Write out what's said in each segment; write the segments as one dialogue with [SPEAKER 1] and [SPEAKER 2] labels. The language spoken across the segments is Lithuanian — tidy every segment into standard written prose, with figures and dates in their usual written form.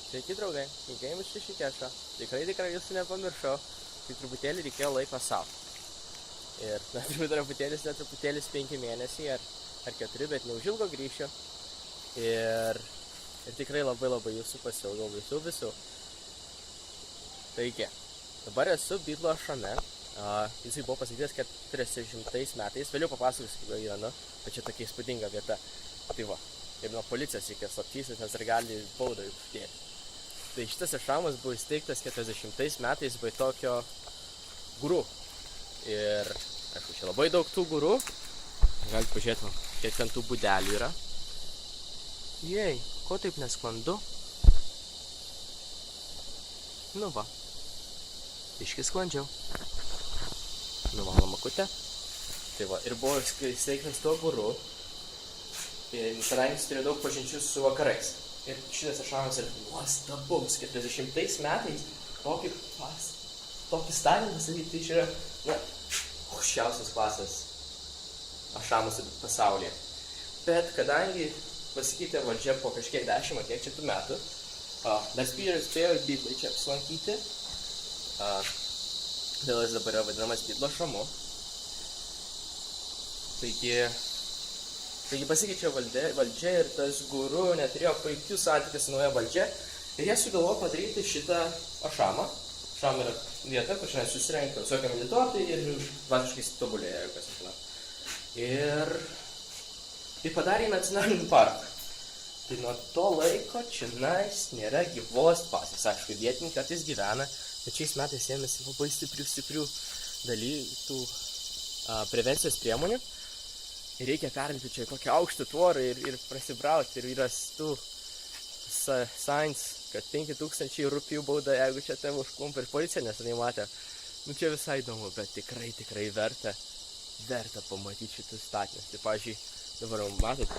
[SPEAKER 1] Sveiki draugai, linkėjimus iš Šikešo. Tikrai jūsų nepamiršau, tai truputėlį reikėjo laiko savo. Ir truputėlis 5 mėnesiai ar 4, bet neužilgo grįšiu. Ir tikrai labai jūsų pasiilgau visų. Taigi, dabar esu Bydlo ašame. Jisai buvo pasakytas 40 metais, vėliau papasakosiu, kaip gyvenu, bet čia tokia įspūdinga vieta. Tai va, ir nuo policijos reikės slaptysis, nes ir gali baudą uždėti. Tai šitas ašamas buvo įsteigtas 40 metais Baitokio guru. Ir, aišku, čia labai daug tų guru. Galite pažiūrėti, kiek ten tų būdelių yra. Jei, ko taip nesklandu? Nu va, iški sklandžiau. Nuvalom akutę. Tai va, ir buvo įsteigtas tuo guru. Ir kadangi jis turėjo daug pažinčių su vakarais. Ir šitas ašamas yra nuostabus. 40 metais tokį statinį pasakyti, tai čia yra aukščiausios klasės ašamas pasaulyje. Bet kadangi pasikeitė valdžia po kažkiek 10 ar kiek čia tų metų, dar spėjo ir Bydlai čia apsilankyti. Dėl jis dabar yra vadinamas Bydlo ašamu. Taigi pasikeičia valdžia ir tas guru neturėjo puikių santykių su nauja valdžia. Ir jie sugalvojo padaryti šitą ašamą. Ašama yra vieta, kur šiandien susirenka visokie medituotojai ir dvasiškai tobulėja, jeigu kas žino. Ir padarė nacionalinį parką. Tai nuo to laiko čionais nėra gyvos dvasios. Aišku, vietiniai kartais gyvena, bet šiais metais ėmėsi labai stiprių dalykų, prevencijos priemonių. Ir reikia perlipti čia kokią aukštą tvorą ir prasibrauti. Ir yra tų signs, kad 5000 rupijų bauda, jeigu čia tave užklumpa ir policija neseniai matė. Nu čia visai įdomu, bet tikrai verta pamatyti šitus statinius. Tai pavyzdžiui, dabar matot,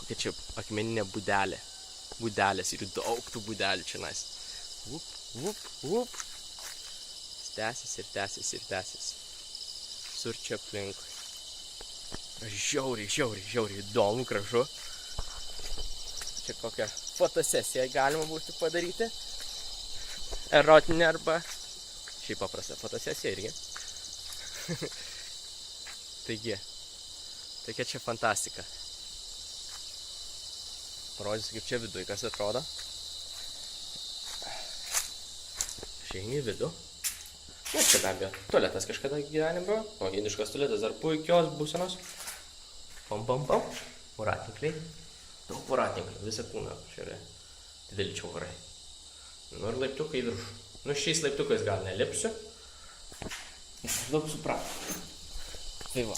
[SPEAKER 1] kokia čia akmeninė būdelė. Būdelės ir daug tų būdelių čia nais. Vup. Tęsis. Sur čia aplinkui. Žiauriai įdomu, gražu. Čia kokią fotosesiją galima būtų padaryti. Erotinė arba šiaip paprasta fotosesija irgi. Taigi, tokia čia fantastika. Parodysiu, kaip čia viduj, kas atrodo. Išeini į vidų. Nes čia be abejo, tualetas kažkada gyvenime buvo. O indiškas tualetas dar puikios būsenos. Pam. Voratnikliai. Daug voratniklių, visą kūną. Čia yra dideli čiaurai. Nu ir laiptukai į viršų. Nu šiais laiptukais gal nelipsiu. Daug supratau. Tai va.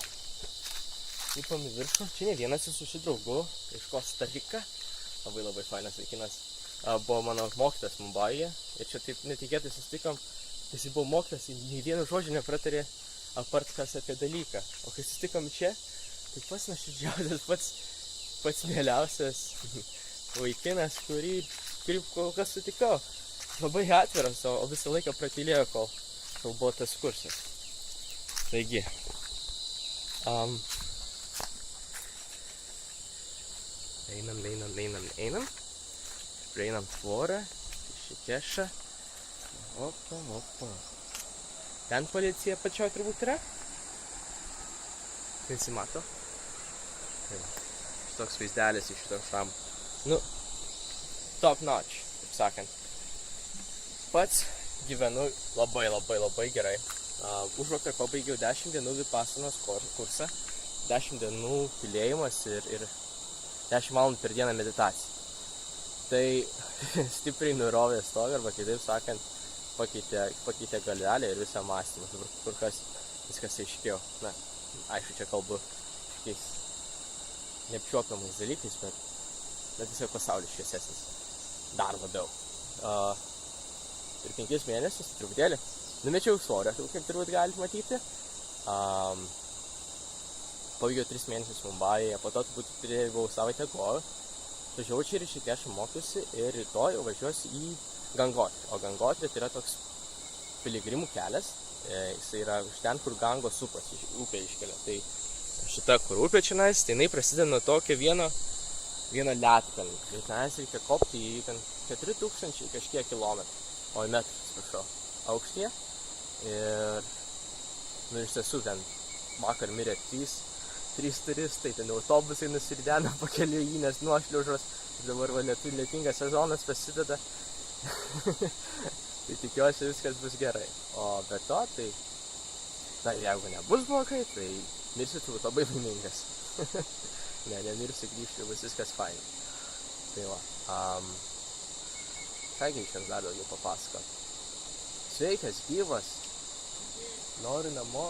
[SPEAKER 1] Lipam į viršų. Čia ne vienas esu su draugu iš Kosta Rika. Labai fainas vaikinas. Buvo mano mokytas Mumbajuje. Ir čia taip netikėtai susitikom. Jis buvo mokytas, nei vieno žodžio nepratarė apart kas apie dalyką. O kai susitikom čia, tai pats nuoširdžiausias, pats mieliausias vaikinas, kurį kol kas sutikau. Labai atviras, o visą laiką pratylėjo, kol buvo tas kursas. Taigi, einam. Prieinam tvorą, Šikešą. Opa. Ten policija pačioj turbūt yra. Nesimato. Šitoks vaizdelis iš šito ašamo. Nu, top notch, taip sakant. Pats gyvenu labai gerai. Užvakar pabaigiau 10 dienų vipassanos kursą. 10 dienų tylėjimas ir 10 valandų per dieną meditacija. Tai stipriai nurovė stogą, arba kitaip sakant, pakeitė galvelę ir visą mąstymą. Dabar kur kas viskas aiškiau. Na, aišku, čia kalbu tokiais neapčiuopiamais dalykais, bet tiesiog pasaulis šviesesnis. Dar labiau. Ir 5 mėnesius, truputėlį, numečiau svorio, kaip turbūt galite matyti. Pabaigiau 3 mėnesius Mumbajuje, po to turbūt buvau savaitę Goa. Važiavau čia ir iš Šikešo mokiausi ir rytoj važiuosiu į Gangotri. O Gangotri tai yra toks piligrimų kelias. Jis yra iš ten, kur Gangos upės upė iškelia. Tai šita, kur upė čionais, tai jinai prasideda nuo tokio vieno vieną ledkalnį. Ir tenais reikia kopti į ten 4000 kažkiek kilometrų. O metrų, atsiprašau, aukštyje. Ir, nu, iš tiesų ten vakar mirė 3 turistai, ten autobusai nusirideno pakeliui jį, nes nuošliaužos. Ir dabar va lietingas sezonas prasideda. Tai tikiuosi viskas bus gerai. O be to, tai, na, jeigu nebus blogai, tai mirsiu turbūt labai laimingas. Nemirsiu, grįžti, bus viskas fain. Tai va, kągi šiandien dar daugiau papasakot. Sveikas, gyvas, noriu namo.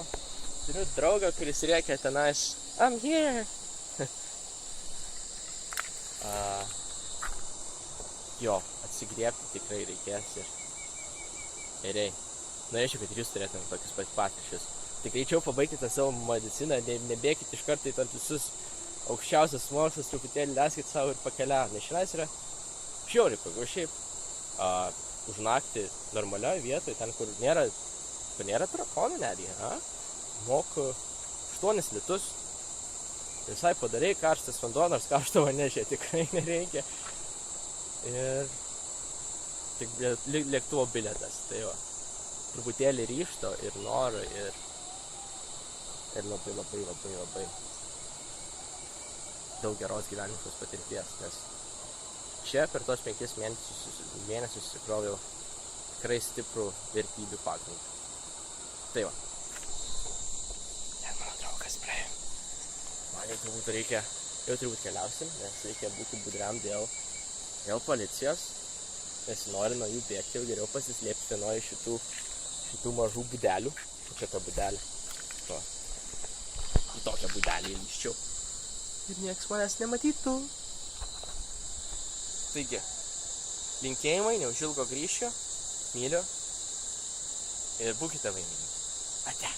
[SPEAKER 1] Turiu draugą, kuris rėkia tenais, I'm here. Jo, atsigriebti tikrai reikės ir norėčiau, kad ir jūs turėtumėte tokius pat patirčius. Tik greičiau pabaigti tą savo mediciną, nebėkit iš karto į ten visus aukščiausius mokslus, truputėlį leiskit savo ir pakeliauti. Nes šiandien yra žiauriai pagal šiaip už naktį normalioje vietoje, ten kur nėra tarakonų netgi, moku 8 litus. Visai padarai karštas vanduo, nors karšto vandens čia tikrai nereikia. Ir tik lėktuvo bilietas, tai va. Truputėlį ryžto ir noro ir labai daug geros gyvenimiškos patirties, nes čia per tos 5 mėnesius susikroviau tikrai stiprų vertybių pagrindą. Tai va. Ten mano draugas praėjo. Man jau turbūt keliausim, nes reikia būti budriam dėl policijos, nes nori nuo jų bėgti, jau geriau pasislėpti vienoje šitų mažų budelių. Čia ta budelė. Į tokią budelį įlyščiau. Ir nieks manęs nematytų. Taigi, linkėjimai, neužilgo grįšiu, myliu ir būkite laimingi. Ate.